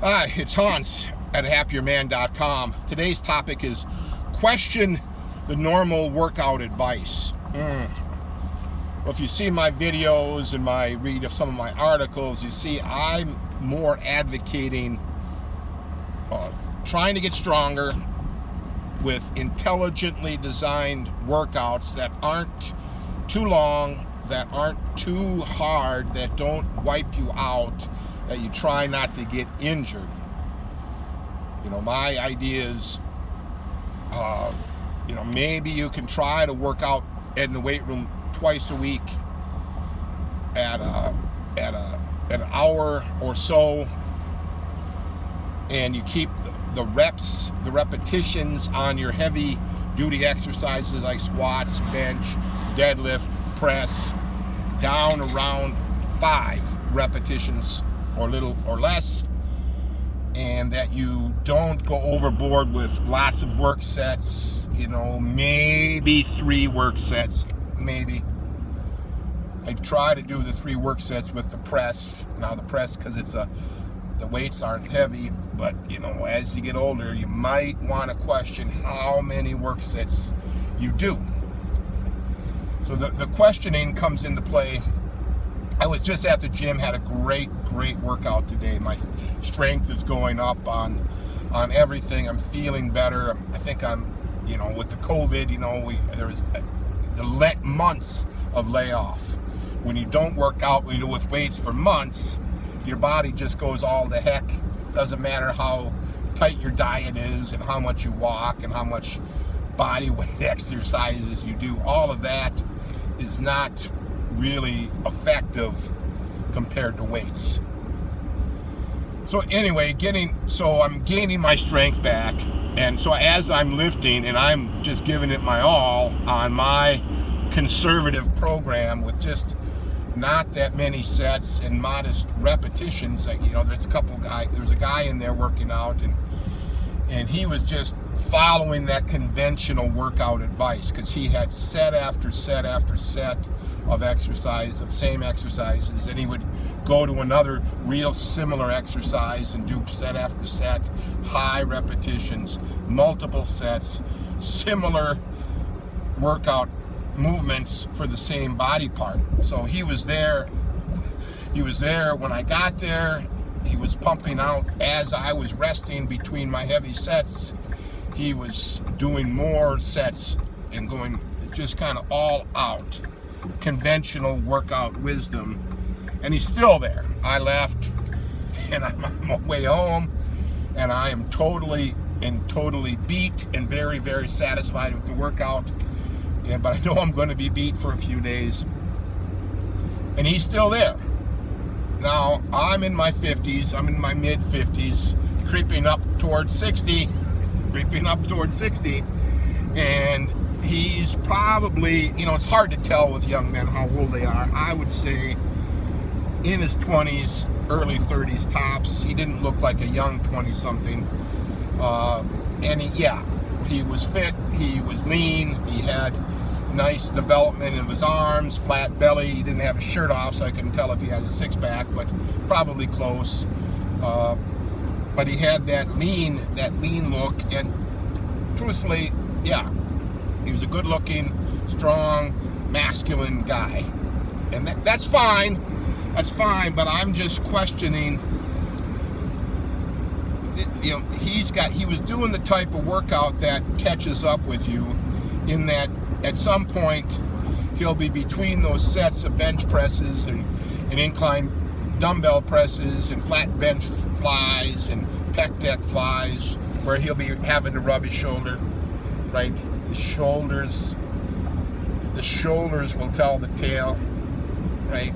Hi, it's Hans at happierman.com. Today's topic is question the normal workout advice. Well, if you see my videos and read of some of my articles, you see I'm more advocating trying to get stronger with intelligently designed workouts that aren't too long, that aren't too hard, that don't wipe you out, that you try not to get injured. My idea is, maybe you can try to work out in the weight room twice a week at an hour or so, and you keep the repetitions on your heavy duty exercises like squats, bench, deadlift, press, down around 5 repetitions or little or less, and that you don't go overboard with lots of work sets, maybe 3 work sets, maybe. I try to do the 3 work sets with the press. Now the press, because the weights aren't heavy, but as you get older, you might want to question how many work sets you do. So the questioning comes into play. I was just at the gym, had a great workout today. My strength is going up on everything. I'm feeling better. I think I'm, with the COVID, there was the months of layoff. When you don't work out with weights for months, your body just goes all to heck. Doesn't matter how tight your diet is and how much you walk and how much body weight exercises you do. All of that is not really effective compared to weights. So anyway, I'm gaining my strength back, and so as I'm lifting and I'm just giving it my all on my conservative program with just not that many sets and modest repetitions. There's a guy in there working out, and he was just following that conventional workout advice, because he had set after set after set of same exercises, and he would go to another real similar exercise and do set after set, high repetitions, multiple sets, similar workout movements for the same body part. So he was there when I got there. He was pumping out as I was resting between my heavy sets. He was doing more sets and going just kind of all out conventional workout wisdom, and he's still there. I left and I'm on my way home, and I am totally beat and very, very satisfied with the workout. But I know I'm going to be beat for a few days, and he's still there. Now I'm in my 50s, I'm in my mid 50s, creeping up towards 60, and he's probably, it's hard to tell with young men how old they are. I would say in his 20s, early 30s tops. He didn't look like a young 20-something. And he was fit, he was lean, he had nice development of his arms, flat belly. He didn't have his shirt off, so I couldn't tell if he had a six-pack, but probably close. But he had that lean look, and truthfully, he was a good-looking, strong, masculine guy, and that's fine. That's fine. But I'm just questioning. He was doing the type of workout that catches up with you, in that at some point he'll be between those sets of bench presses and incline dumbbell presses and flat bench flies and pec deck flies, where he'll be having to rub his shoulder, right? The shoulders will tell the tale, right?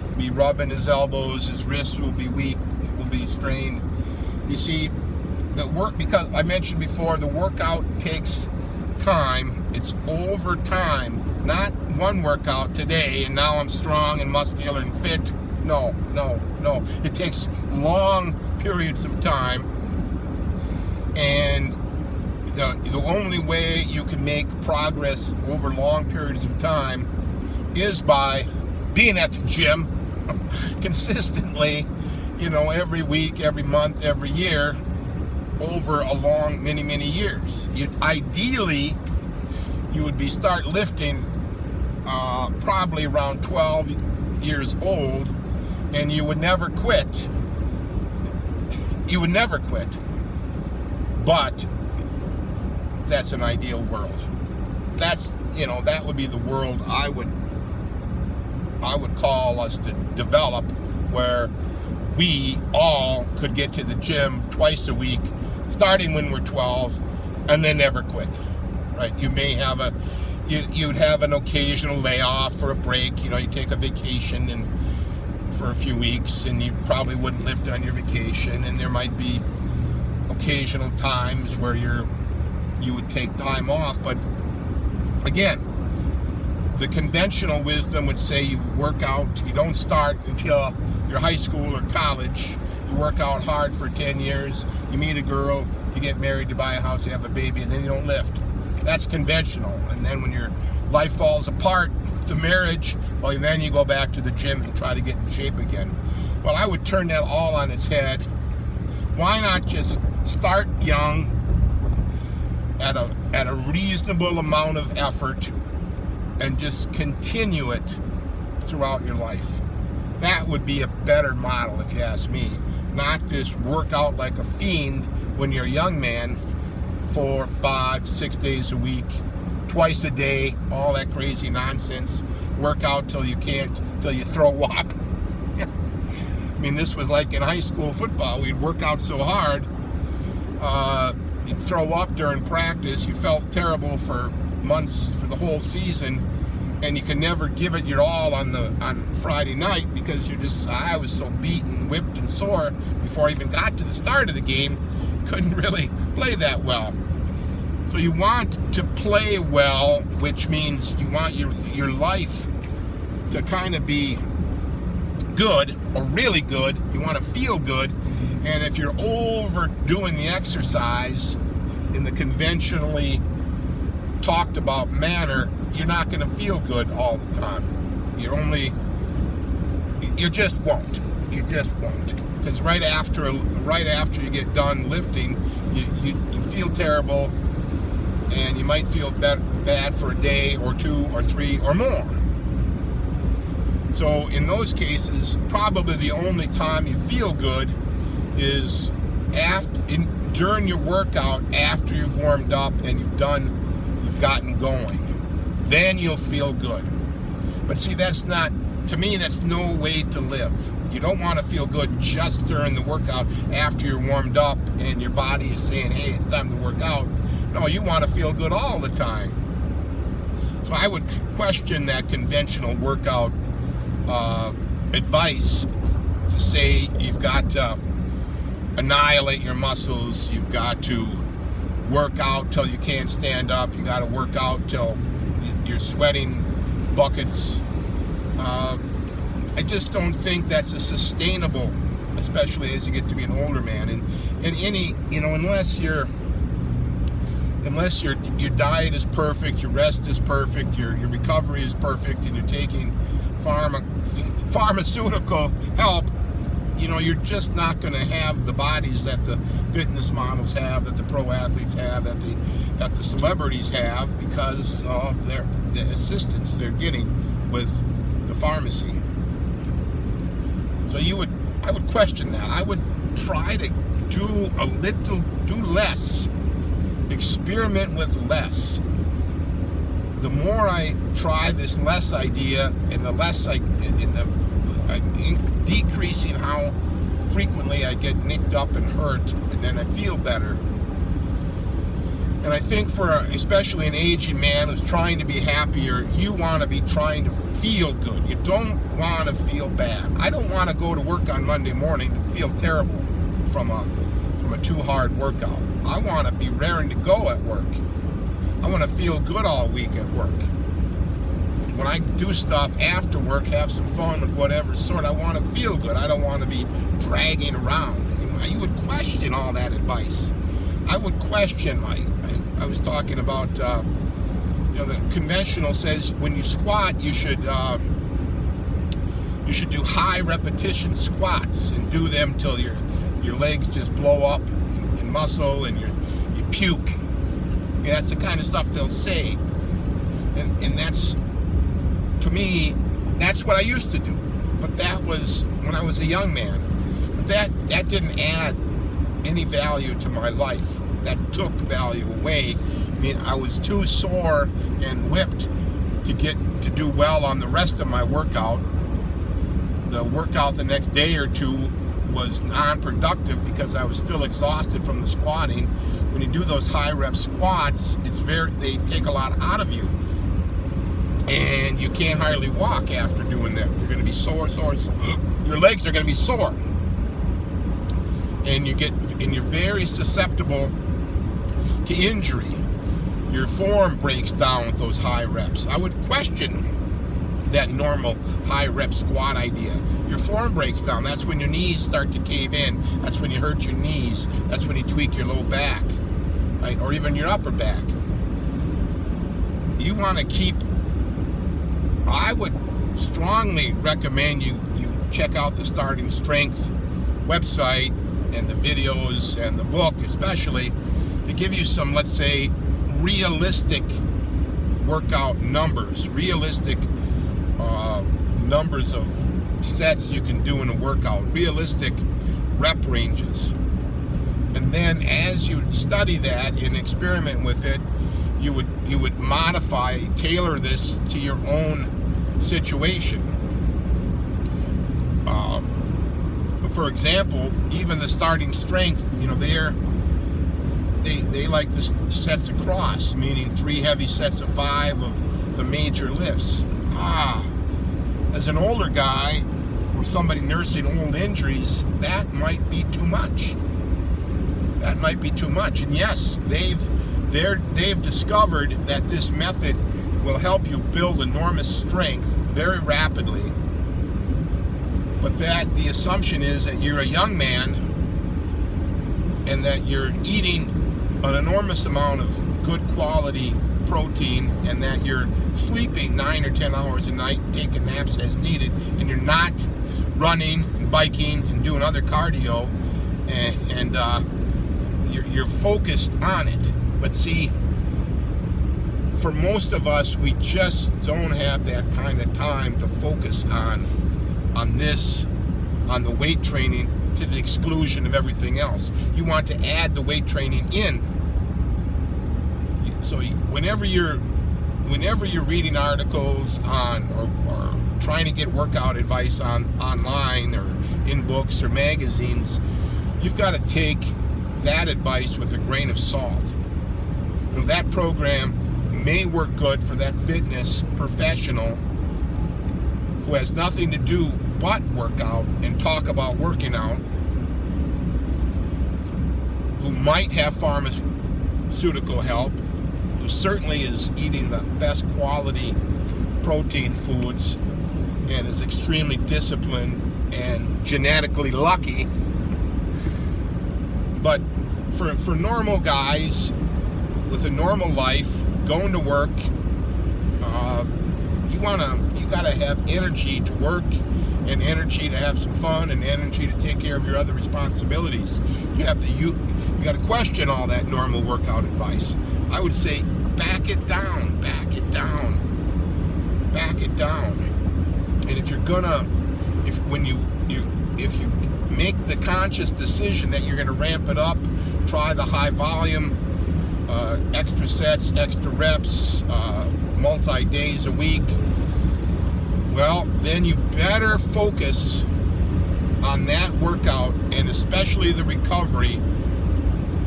He'll be rubbing his elbows, his wrists will be weak, will be strained. You see, because I mentioned before, the workout takes time. It's over time, not one workout today and now I'm strong and muscular and fit. No. It takes long periods of time, and the only way you can make progress over long periods of time is by being at the gym consistently, every week, every month, every year, over a long, many years. Ideally, you would start lifting probably around 12 years old, and you would never quit. You would never quit. But that's an ideal world. That would be the world I would call us to develop, where we all could get to the gym twice a week, starting when we're 12, and then never quit. Right? You may have you'd have an occasional layoff for a break. You take a vacation and for a few weeks, and you probably wouldn't lift on your vacation, and there might be occasional times where you would take time off. But again, the conventional wisdom would say you work out, you don't start until you're high school or college. You work out hard for 10 years, you meet a girl, you get married, you buy a house, you have a baby, and then you don't lift. That's conventional. And then when your life falls apart, the marriage, well, then you go back to the gym and try to get in shape again. Well, I would turn that all on its head. Why not just start young at a reasonable amount of effort and just continue it throughout your life? That would be a better model, if you ask me. Not this work out like a fiend when you're a young man, 4, 5, 6 days a week, twice a day, all that crazy nonsense. Work out till you can't, till you throw up. I mean, this was like in high school football. We'd work out so hard, you'd throw up during practice. You felt terrible for months, for the whole season, and you could never give it your all on Friday night because I was so beaten, whipped, and sore before I even got to the start of the game. Couldn't really play that well. So you want to play well, which means you want your life to kind of be good or really good. You want to feel good. And if you're overdoing the exercise in the conventionally talked about manner, you're not going to feel good all the time. You just won't. You just won't. Because right after you get done lifting, you feel terrible, and you might feel bad for a day or 2 or 3 or more. So in those cases, probably the only time you feel good is during your workout, after you've warmed up and you've gotten going. Then you'll feel good. But see, to me, that's no way to live. You don't want to feel good just during the workout after you're warmed up and your body is saying, hey, it's time to work out. No, you want to feel good all the time. So I would question that conventional workout advice to say you've got to annihilate your muscles, you've got to work out till you can't stand up, you got to work out till you're sweating buckets. I just don't think that's a sustainable, especially as you get to be an older man. And unless your diet is perfect, your rest is perfect, your recovery is perfect, and you're taking pharmaceutical help, you're just not going to have the bodies that the fitness models have, that the pro athletes have, that the celebrities have, because of the assistance they're getting with the pharmacy. So I would question that. I would try to do less, experiment with less. The more I try this less idea, and the less I'm decreasing how frequently I get nicked up and hurt, and then I feel better. And I think especially an aging man who's trying to be happier, you want to be trying to feel good. You don't want to feel bad. I don't want to go to work on Monday morning and feel terrible from a too hard workout. I want to be raring to go at work. I want to feel good all week at work. When I do stuff after work, have some fun with whatever sort, I want to feel good. I don't want to be dragging around. You would question all that advice. I would question. I was talking about, the conventional says when you squat, you should You should do high repetition squats and do them till your legs just blow up in muscle and you puke. Yeah, that's the kind of stuff they'll say. And that's, to me, that's what I used to do. But that was when I was a young man. But that didn't add any value to my life. That took value away. I mean, I was too sore and whipped to do well on the rest of my workout. The workout the next day or two was non-productive because I was still exhausted from the squatting. When you do those high rep squats, they take a lot out of you, and you can't hardly walk after doing them. You're going to be sore. Your legs are going to be sore, and you're very susceptible to injury. Your form breaks down with those high reps. I would question that normal high rep squat idea. Your form breaks down. That's when your knees start to cave in. That's when you hurt your knees. That's when you tweak your low back, right? Or even your upper back. You want to keep, I would strongly recommend you check out the Starting Strength website and the videos and the book especially to give you some, let's say, realistic workout numbers, realistic numbers of sets you can do in a workout, realistic rep ranges. And then as you study that and experiment with it, you would modify, tailor this to your own situation. For example, even the Starting Strength, they like the sets across, meaning 3 heavy sets of 5 of the major lifts. As an older guy or somebody nursing old injuries, that might be too much. That might be too much. And yes, they've discovered that this method will help you build enormous strength very rapidly. But that the assumption is that you're a young man and that you're eating an enormous amount of good quality protein and that you're sleeping 9 or 10 hours a night and taking naps as needed, and you're not running and biking and doing other cardio, and you're focused on it. But see, for most of us, we just don't have that kind of time to focus on the weight training to the exclusion of everything else. You want to add the weight training in. So whenever you're reading articles on or trying to get workout advice online or in books or magazines, you've got to take that advice with a grain of salt. That program may work good for that fitness professional who has nothing to do but work out and talk about working out, who might have pharmaceutical help, who certainly is eating the best quality protein foods and is extremely disciplined and genetically lucky. But for normal guys with a normal life, going to work, you gotta have energy to work and energy to have some fun and energy to take care of your other responsibilities. You gotta question all that normal workout advice. I would say back it down. And if you make the conscious decision that you're gonna ramp it up, try the high volume, extra sets, extra reps, multi-days a week, well, then you better focus on that workout and especially the recovery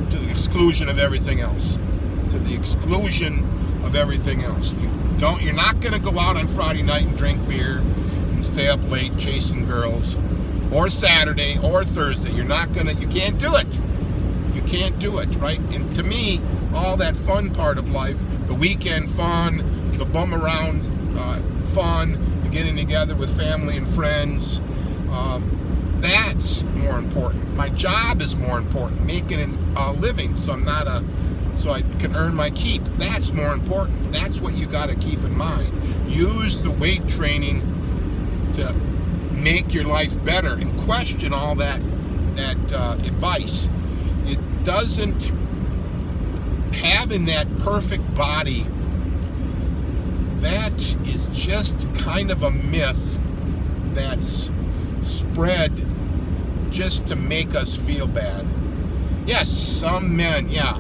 to the exclusion of everything else. You're not going to go out on Friday night and drink beer and stay up late chasing girls, or Saturday or Thursday. You can't do it. You can't do it, right? And to me, all that fun part of life, the weekend fun, the bum around fun, the getting together with family and friends, that's more important. My job is more important, making a living so I can earn my keep. That's more important. That's what you got to keep in mind. Use the weight training to make your life better, and question all that advice. It doesn't, having that perfect body, that is just kind of a myth that's spread just to make us feel bad. Yes, some men, yeah,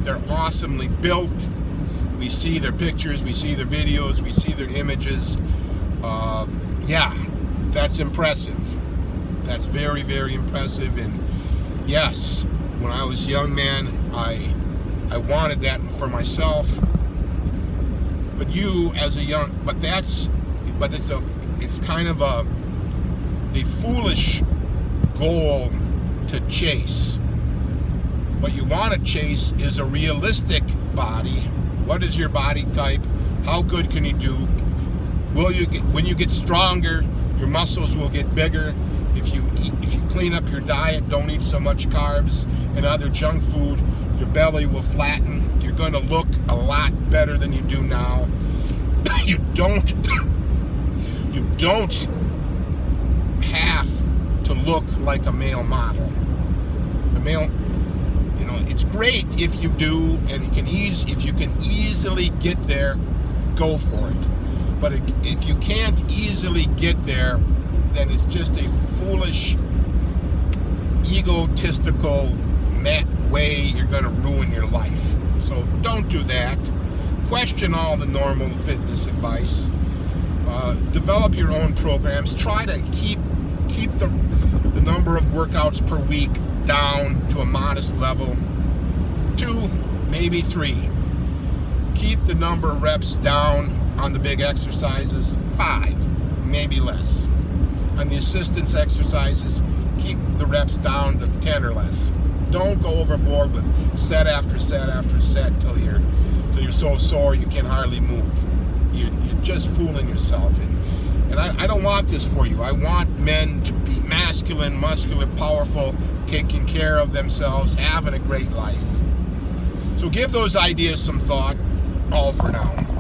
they're awesomely built. We see their pictures, we see their videos, we see their images. Yeah, that's impressive. That's very, very impressive. And yes, when I was a young man, I wanted that for myself. But it's kind of a foolish goal to chase. What you want to chase is a realistic body. What is your body type? How good can you do? When you get stronger, your muscles will get bigger. If you clean up your diet, don't eat so much carbs and other junk food, your belly will flatten. You're going to look a lot better than you do now. You don't have to look like a male model. The male, it's great if you do, and if you can easily get there, go for it. But if you can't easily get there, then it's just a foolish, egotistical way you're going to ruin your life. So don't do that. Question all the normal fitness advice. Develop your own programs. Try to keep the number of workouts per week down to a modest level. 2, maybe 3. Keep the number of reps down on the big exercises. 5, maybe less. On the assistance exercises, keep the reps down to 10 or less. Don't go overboard with set after set after set till you're so sore you can hardly move. You're just fooling yourself. And I don't want this for you. I want men to be masculine, muscular, powerful, taking care of themselves, having a great life. So give those ideas some thought. All for now.